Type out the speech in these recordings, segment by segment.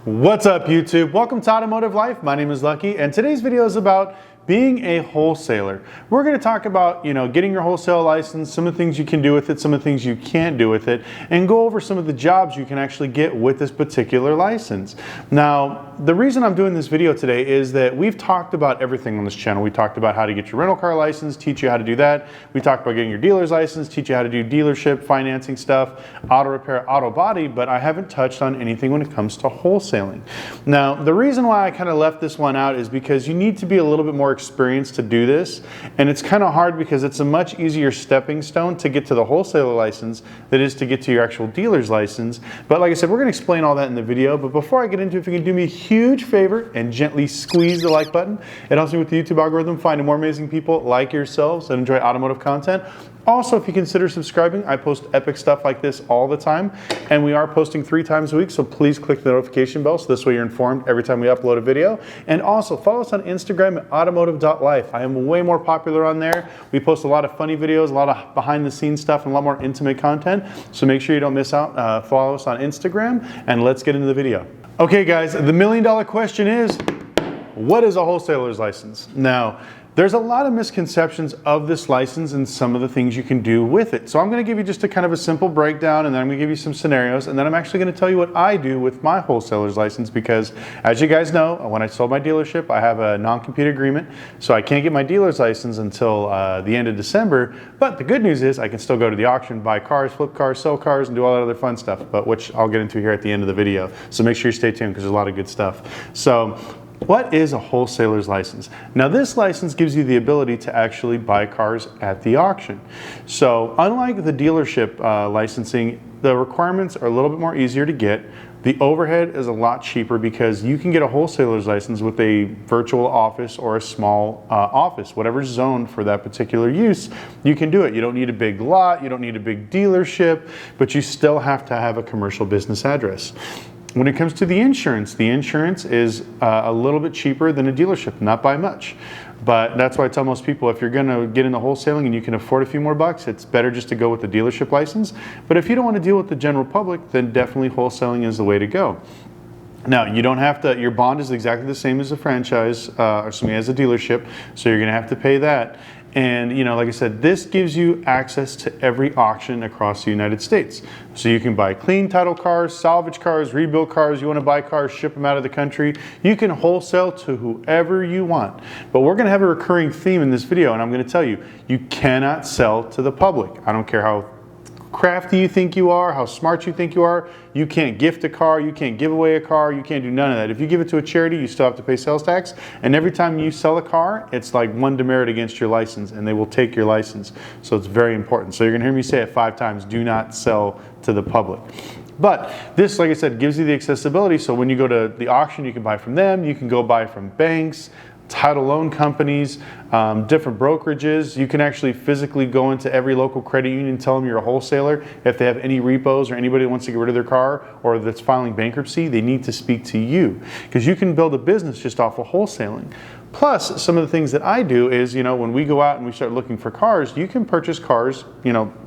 What's up, YouTube? Welcome to Automotive Life. My name is Lucky, and today's video is about being a wholesaler. We're going to talk about, getting your wholesale license, some of the things you can do with it, some of the things you can't do with it, and go over some of the jobs you can actually get with this particular license. Now, the reason I'm doing this video today is that we've talked about everything on this channel. We talked about how to get your rental car license, teach you how to do that. We talked about getting your dealer's license, teach you how to do dealership, financing stuff, auto repair, auto body, but I haven't touched on anything when it comes to wholesaling. Now, the reason why I kind of left this one out is because you need to be a little bit more experienced to do this, and it's kind of hard because it's a much easier stepping stone to get to the wholesaler license than it is to get to your actual dealer's license. But like I said, we're going to explain all that in the video. But before I get into it, if you can do me a huge favor and gently squeeze the like button, it helps me with the YouTube algorithm finding more amazing people like yourselves that enjoy automotive content. Also, if you consider subscribing, I post epic stuff like this all the time, and we are posting 3 times a week, so please click the notification bell so this way you're informed every time we upload a video. And also follow us on Instagram at automotive.life. I am way more popular on there. We post a lot of funny videos, a lot of behind the scenes stuff, and a lot more intimate content, so make sure you don't miss out. Follow us on Instagram, and let's get into the video. Okay guys, the $1 million question is, what is a wholesaler's license? Now, there's a lot of misconceptions of this license and some of the things you can do with it. So I'm going to give you just a kind of a simple breakdown, and then I'm going to give you some scenarios, and then I'm actually going to tell you what I do with my wholesaler's license, because as you guys know, when I sold my dealership, I have a non-compete agreement, so I can't get my dealer's license until the end of December. But the good news is I can still go to the auction, buy cars, flip cars, sell cars, and do all that other fun stuff, but which I'll get into here at the end of the video. So make sure you stay tuned because there's a lot of good stuff. So what is a wholesaler's license? Now, this license gives you the ability to actually buy cars at the auction. So unlike the dealership licensing, the requirements are a little bit more easier to get. The overhead is a lot cheaper because you can get a wholesaler's license with a virtual office or a small office, whatever's zoned for that particular use, you can do it. You don't need a big lot, you don't need a big dealership, but you still have to have a commercial business address. When it comes to the insurance is a little bit cheaper than a dealership, not by much. But that's why I tell most people, if you're gonna get into wholesaling and you can afford a few more bucks, it's better just to go with the dealership license. But if you don't want to deal with the general public, then definitely wholesaling is the way to go. Now, you don't have to, your bond is exactly the same as a franchise, as a dealership, so you're gonna have to pay that. And like I said, this gives you access to every auction across the United States. So you can buy clean title cars, salvage cars, rebuild cars. You want to buy cars, ship them out of the country. You can wholesale to whoever you want. But we're going to have a recurring theme in this video, and I'm going to tell you, you cannot sell to the public. I don't care how crafty you think you are, how smart you think you are. You can't gift a car, you can't give away a car, you can't do none of that. If you give it to a charity, you still have to pay sales tax, and every time you sell a car, it's like one demerit against your license, and they will take your license. So it's very important. So you're gonna hear me say it 5 times, do not sell to the public. But this, like I said, gives you the accessibility, so when you go to the auction, you can buy from them, you can go buy from banks, title loan companies, different brokerages. You can actually physically go into every local credit union and tell them you're a wholesaler. If they have any repos or anybody that wants to get rid of their car or that's filing bankruptcy, they need to speak to you, because you can build a business just off of wholesaling. Plus, some of the things that I do is, when we go out and we start looking for cars, you can purchase cars,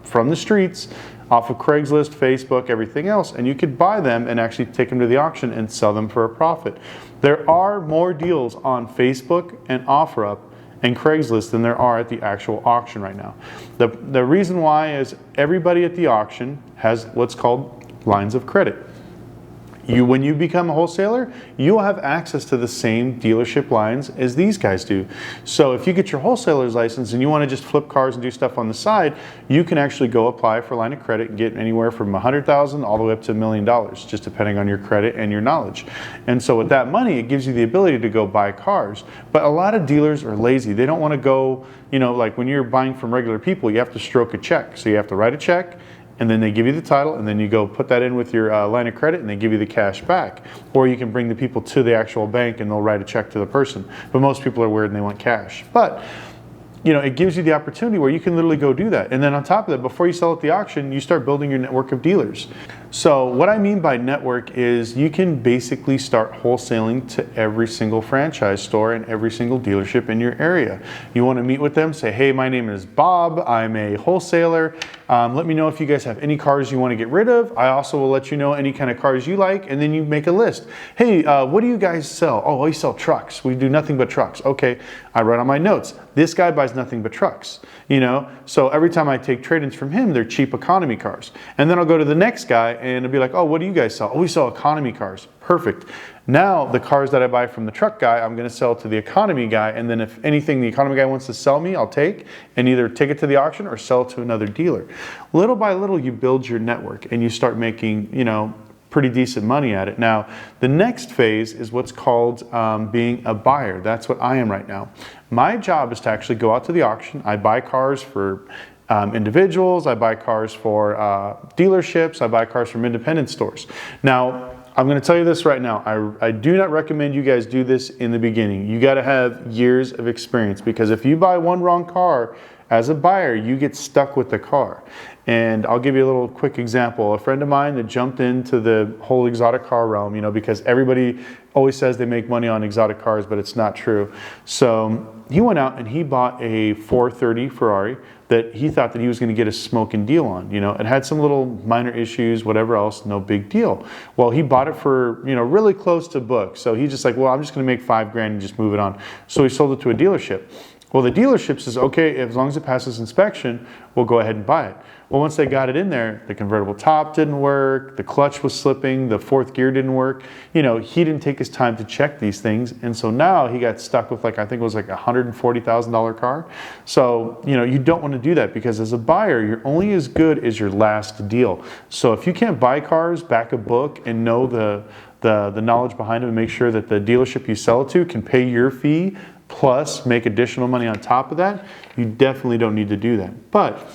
from the streets, off of Craigslist, Facebook, everything else, and you could buy them and actually take them to the auction and sell them for a profit. There are more deals on Facebook and OfferUp and Craigslist than there are at the actual auction right now. The reason why is everybody at the auction has what's called lines of credit. When you become a wholesaler, you'll have access to the same dealership lines as these guys do. So if you get your wholesaler's license and you want to just flip cars and do stuff on the side, you can actually go apply for a line of credit and get anywhere from $100,000 all the way up to $1 million, just depending on your credit and your knowledge. And so with that money, it gives you the ability to go buy cars. But a lot of dealers are lazy. They don't want to go, like when you're buying from regular people, you have to stroke a check. So you have to write a check, and then they give you the title, and then you go put that in with your line of credit, and they give you the cash back. Or you can bring the people to the actual bank and they'll write a check to the person. But most people are weird and they want cash. But it gives you the opportunity where you can literally go do that. And then on top of that, before you sell at the auction, you start building your network of dealers. So what I mean by network is you can basically start wholesaling to every single franchise store and every single dealership in your area. You want to meet with them, say, hey, my name is Bob, I'm a wholesaler. Let me know if you guys have any cars you want to get rid of. I also will let you know any kind of cars you like, and then you make a list. Hey, what do you guys sell? Oh, we sell trucks. We do nothing but trucks. Okay, I write on my notes, this guy buys nothing but trucks. You know, so every time I take trade-ins from him, they're cheap economy cars. And then I'll go to the next guy and it'll be like, oh, what do you guys sell? Oh, we sell economy cars. Perfect. Now the cars that I buy from the truck guy, I'm going to sell to the economy guy. And then if anything the economy guy wants to sell me, I'll take and either take it to the auction or sell it to another dealer. Little by little, you build your network and you start making, you know, pretty decent money at it. Now, the next phase is what's called being a buyer. That's what I am right now. My job is to actually go out to the auction. I buy cars for individuals. I buy cars for dealerships. I buy cars from independent stores. Now, I'm going to tell you this right now. I do not recommend you guys do this in the beginning. You got to have years of experience, because if you buy one wrong car as a buyer, you get stuck with the car. And I'll give you a little quick example. A friend of mine that jumped into the whole exotic car realm, you know, because everybody always says they make money on exotic cars, but it's not true. So he went out and he bought a 430 Ferrari that he thought that he was going to get a smoking deal on. You know, it had some little minor issues, whatever else, no big deal. Well, he bought it for, you know, really close to book. So he's just like, well, I'm just going to make $5,000 and just move it on. So he sold it to a dealership. Well, the dealership says, okay, as long as it passes inspection, we'll go ahead and buy it. Well, once they got it in there, the convertible top didn't work, the clutch was slipping, the fourth gear didn't work. You know, he didn't take his time to check these things. And so now he got stuck with, like, I think it was like a $140,000 car. So, you know, you don't want to do that, because as a buyer, you're only as good as your last deal. So if you can't buy cars, back a book, and know the knowledge behind them, and make sure that the dealership you sell it to can pay your fee, plus make additional money on top of that, you definitely don't need to do that. But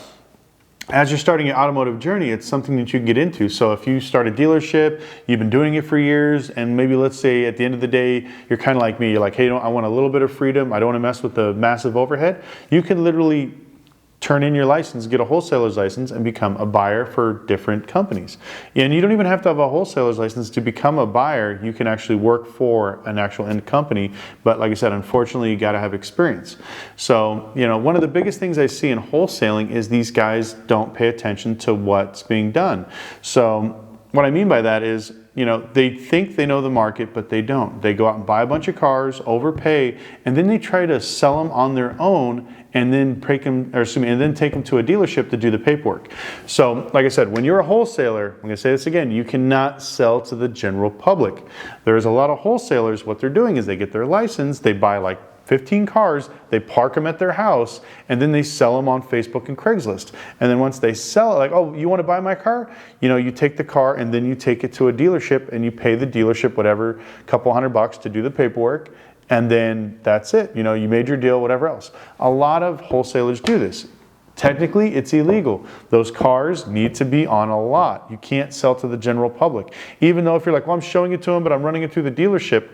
as you're starting your automotive journey, it's something that you can get into. So if you start a dealership, you've been doing it for years, and maybe let's say at the end of the day, you're kind of like me, you're like, hey, you know, I want a little bit of freedom, I don't want to mess with the massive overhead, you can literally turn in your license, get a wholesaler's license, and become a buyer for different companies. And you don't even have to have a wholesaler's license to become a buyer. You can actually work for an actual end company. But like I said, unfortunately, you got to have experience. So, you know, one of the biggest things I see in wholesaling is these guys don't pay attention to what's being done. So what I mean by that is, you know, they think they know the market, but they don't. They go out and buy a bunch of cars, overpay, and then they try to sell them on their own, and then take them to a dealership to do the paperwork. So, like I said, when you're a wholesaler, I'm going to say this again, you cannot sell to the general public. There's a lot of wholesalers, what they're doing is they get their license, they buy like 15 cars, they park them at their house, and then they sell them on Facebook and Craigslist. And then once they sell it, like, oh, you want to buy my car? You know, you take the car and then you take it to a dealership and you pay the dealership whatever, couple $100 to do the paperwork, and then that's it. You know, you made your deal, whatever else. A lot of wholesalers do this. Technically, it's illegal. Those cars need to be on a lot. You can't sell to the general public. Even though if you're like, well, I'm showing it to them, but I'm running it through the dealership,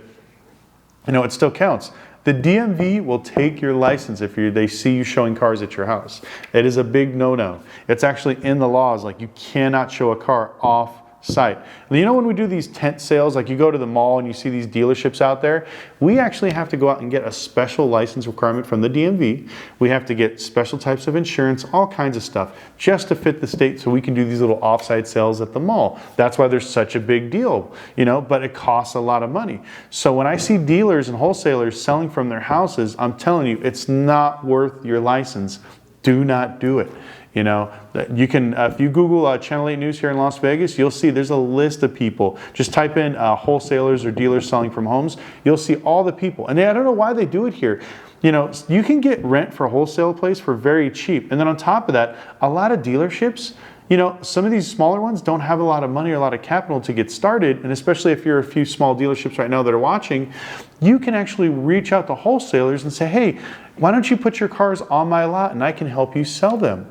you know, it still counts. The DMV will take your license if they see you showing cars at your house. It is a big no-no. It's actually in the laws, like you cannot show a car off site. And you know, when we do these tent sales, like you go to the mall and you see these dealerships out there, we actually have to go out and get a special license requirement from the DMV. We have to get special types of insurance, all kinds of stuff, just to fit the state so we can do these little off-site sales at the mall. That's why there's such a big deal, you know, but it costs a lot of money. So when I see dealers and wholesalers selling from their houses, I'm telling you, it's not worth your license. Do not do it. You know, you can, if you Google Channel 8 News here in Las Vegas, you'll see there's a list of people. Just type in wholesalers or dealers selling from homes. You'll see all the people. And I don't know why they do it here. You know, you can get rent for a wholesale place for very cheap. And then on top of that, a lot of dealerships, you know, some of these smaller ones don't have a lot of money or a lot of capital to get started. And especially if you're a few small dealerships right now that are watching, you can actually reach out to wholesalers and say, hey, why don't you put your cars on my lot and I can help you sell them.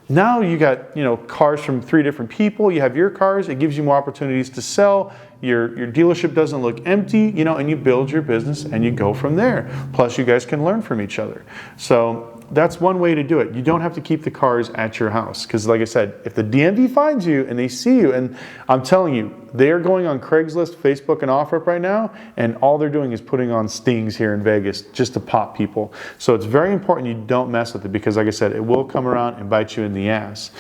Now you got, you know, cars from 3 different people. You have your cars. It gives you more opportunities to sell. Your dealership doesn't look empty, you know, and you build your business and you go from there. Plus, you guys can learn from each other. So that's one way to do it. You don't have to keep the cars at your house because, like I said, if the DMV finds you and they see you, and I'm telling you, they are going on Craigslist, Facebook, and OfferUp right now, and all they're doing is putting on stings here in Vegas just to pop people. So it's very important you don't mess with it because, like I said, it will come around and bite you in the ass.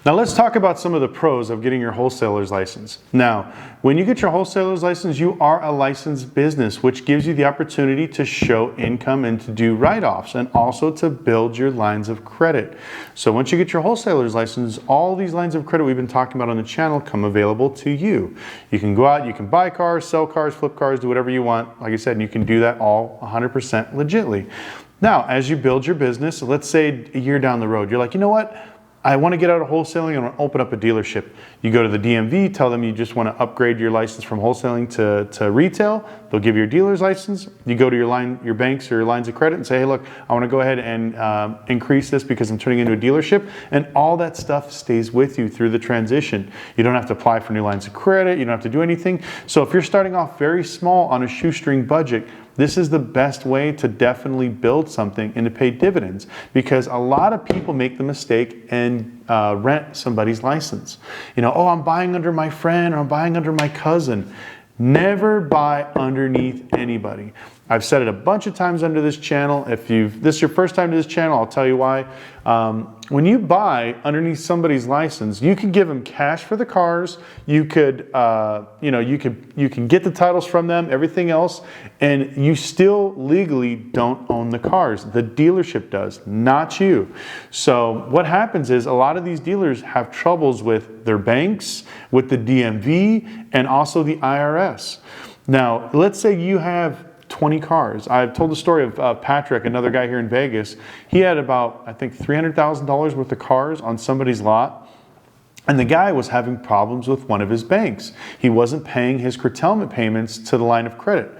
Now let's talk about some of the pros of getting your wholesaler's license. Now, when you get your wholesaler's license, you are a licensed business, which gives you the opportunity to show income and to do write-offs and also to build your lines of credit. So once you get your wholesaler's license, all these lines of credit we've been talking about on the channel come available to you. You can go out, you can buy cars, sell cars, flip cars, do whatever you want. Like I said, and you can do that all 100% legitly. Now, as you build your business, let's say a year down the road, you're like, you know what? I want to get out of wholesaling, I want to open up a dealership. You go to the DMV, tell them you just want to upgrade your license from wholesaling to retail. They'll give you your dealer's license. You go to your banks or your lines of credit and say, hey, look, I want to go ahead and increase this because I'm turning into a dealership. And all that stuff stays with you through the transition. You don't have to apply for new lines of credit. You don't have to do anything. So if you're starting off very small on a shoestring budget, this is the best way to definitely build something and to pay dividends, because a lot of people make the mistake and rent somebody's license. You know, oh, I'm buying under my friend or I'm buying under my cousin. Never buy underneath anybody. I've said it a bunch of times under this channel. If this is your first time to this channel, I'll tell you why. When you buy underneath somebody's license, you can give them cash for the cars. You could, you can get the titles from them, everything else, and you still legally don't own the cars. The dealership does, not you. So what happens is a lot of these dealers have troubles with their banks, with the DMV, and also the IRS. Now, let's say you have 20 cars. I've told the story of Patrick, another guy here in Vegas. He had about, I think, $300,000 worth of cars on somebody's lot. And the guy was having problems with one of his banks. He wasn't paying his curtailment payments to the line of credit.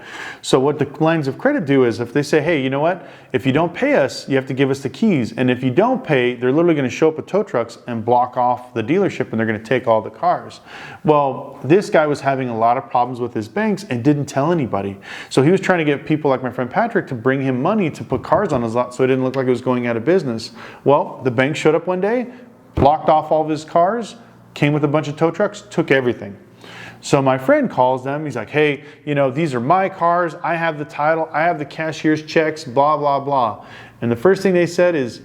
So what the lines of credit do is if they say, hey, you know what? If you don't pay us, you have to give us the keys. And if you don't pay, they're literally going to show up with tow trucks and block off the dealership and they're going to take all the cars. Well, this guy was having a lot of problems with his banks and didn't tell anybody. So he was trying to get people like my friend Patrick to bring him money to put cars on his lot so it didn't look like it was going out of business. Well, the bank showed up one day, blocked off all of his cars, came with a bunch of tow trucks, took everything. So my friend calls them, he's like, hey, you know, these are my cars, I have the title, I have the cashier's checks, blah, blah, blah. And the first thing they said is,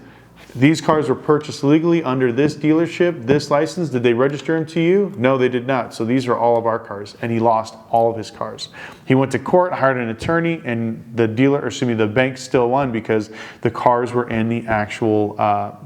these cars were purchased legally under this dealership, this license. Did they register them to you? No, they did not. So these are all of our cars. And he lost all of his cars. He went to court, hired an attorney, and the bank still won because the cars were in the actual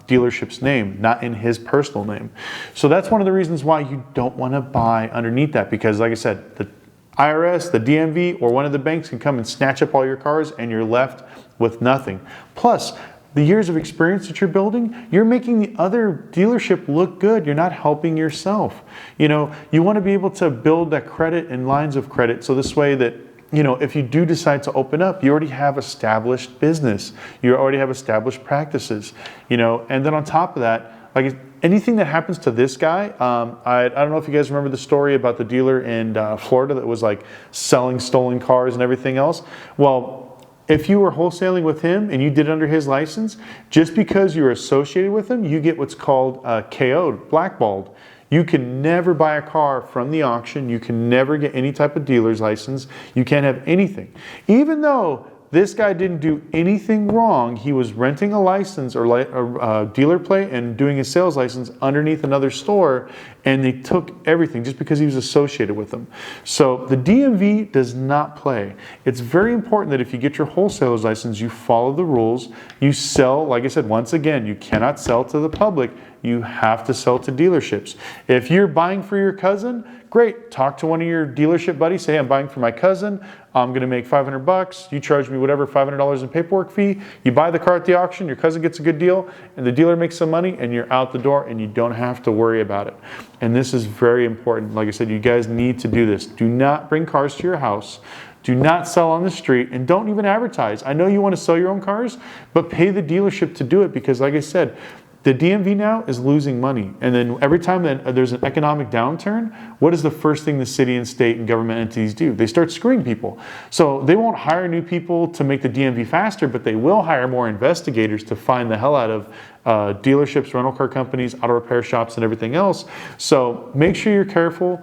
dealership's name, not in his personal name. So that's one of the reasons why you don't want to buy underneath that, because like I said, the IRS, the DMV, or one of the banks can come and snatch up all your cars and you're left with nothing. Plus, the years of experience that you're building, you're making the other dealership look good. You're not helping yourself. You know, you want to be able to build that credit and lines of credit so this way that, you know, if you do decide to open up, you already have established business. You already have established practices, you know, and then on top of that, like anything that happens to this guy, I don't know if you guys remember the story about the dealer in Florida that was like selling stolen cars and everything else. Well, if you were wholesaling with him and you did it under his license, just because you're associated with him, you get what's called KO'd, blackballed. You can never buy a car from the auction. You can never get any type of dealer's license. You can't have anything. Even though this guy didn't do anything wrong, he was renting a license or a dealer plate and doing his sales license underneath another store, and they took everything just because he was associated with them. So the DMV does not play. It's very important that if you get your wholesaler's license, you follow the rules. You sell, like I said, once again, you cannot sell to the public. You have to sell to dealerships. If you're buying for your cousin, great. Talk to one of your dealership buddies. Say, I'm buying for my cousin. I'm going to make $500. You charge me whatever, $500 in paperwork fee. You buy the car at the auction. Your cousin gets a good deal, and the dealer makes some money, and you're out the door, and you don't have to worry about it. And this is very important. Like I said, you guys need to do this. Do not bring cars to your house. Do not sell on the street, and don't even advertise. I know you want to sell your own cars, but pay the dealership to do it because, like I said, The DMV now is losing money. And then every time that there's an economic downturn, what is the first thing the city and state and government entities do? They start screwing people. So they won't hire new people to make the DMV faster, but they will hire more investigators to find the hell out of dealerships, rental car companies, auto repair shops, and everything else. So make sure you're careful.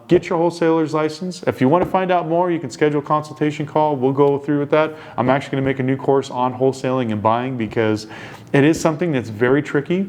Get your wholesaler's license. If you want to find out more, you can schedule a consultation call. We'll go through with that. I'm actually going to make a new course on wholesaling and buying because it is something that's very tricky.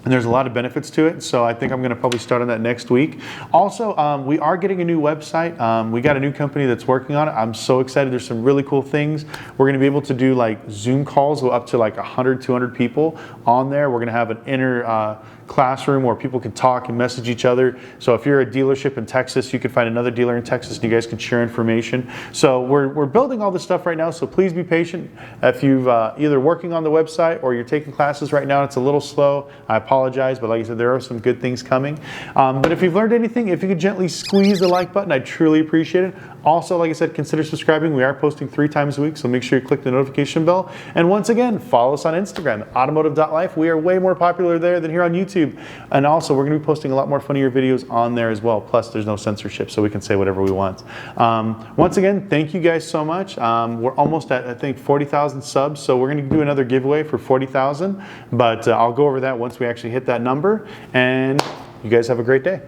And there's a lot of benefits to it, so I think I'm going to probably start on that next week. Also, we are getting a new website. We got a new company that's working on it. I'm so excited. There's some really cool things. We're going to be able to do like Zoom calls with up to like 100, 200 people on there. We're going to have an inner classroom where people can talk and message each other. So if you're a dealership in Texas, you can find another dealer in Texas and you guys can share information. So we're building all this stuff right now, so please be patient. If you've either working on the website or you're taking classes right now, it's a little slow. I apologize, but like I said, there are some good things coming. But if you've learned anything, if you could gently squeeze the like button, I'd truly appreciate it. Also, like I said, consider subscribing. We are posting 3 times a week, so make sure you click the notification bell. And once again, follow us on Instagram, automotive.life. We are way more popular there than here on YouTube. And also, we're going to be posting a lot more funnier videos on there as well. Plus, there's no censorship, so we can say whatever we want. Once again, thank you guys so much. We're almost at, I think, 40,000 subs, so we're going to do another giveaway for 40,000. But I'll go over that once we actually hit that number. And you guys have a great day.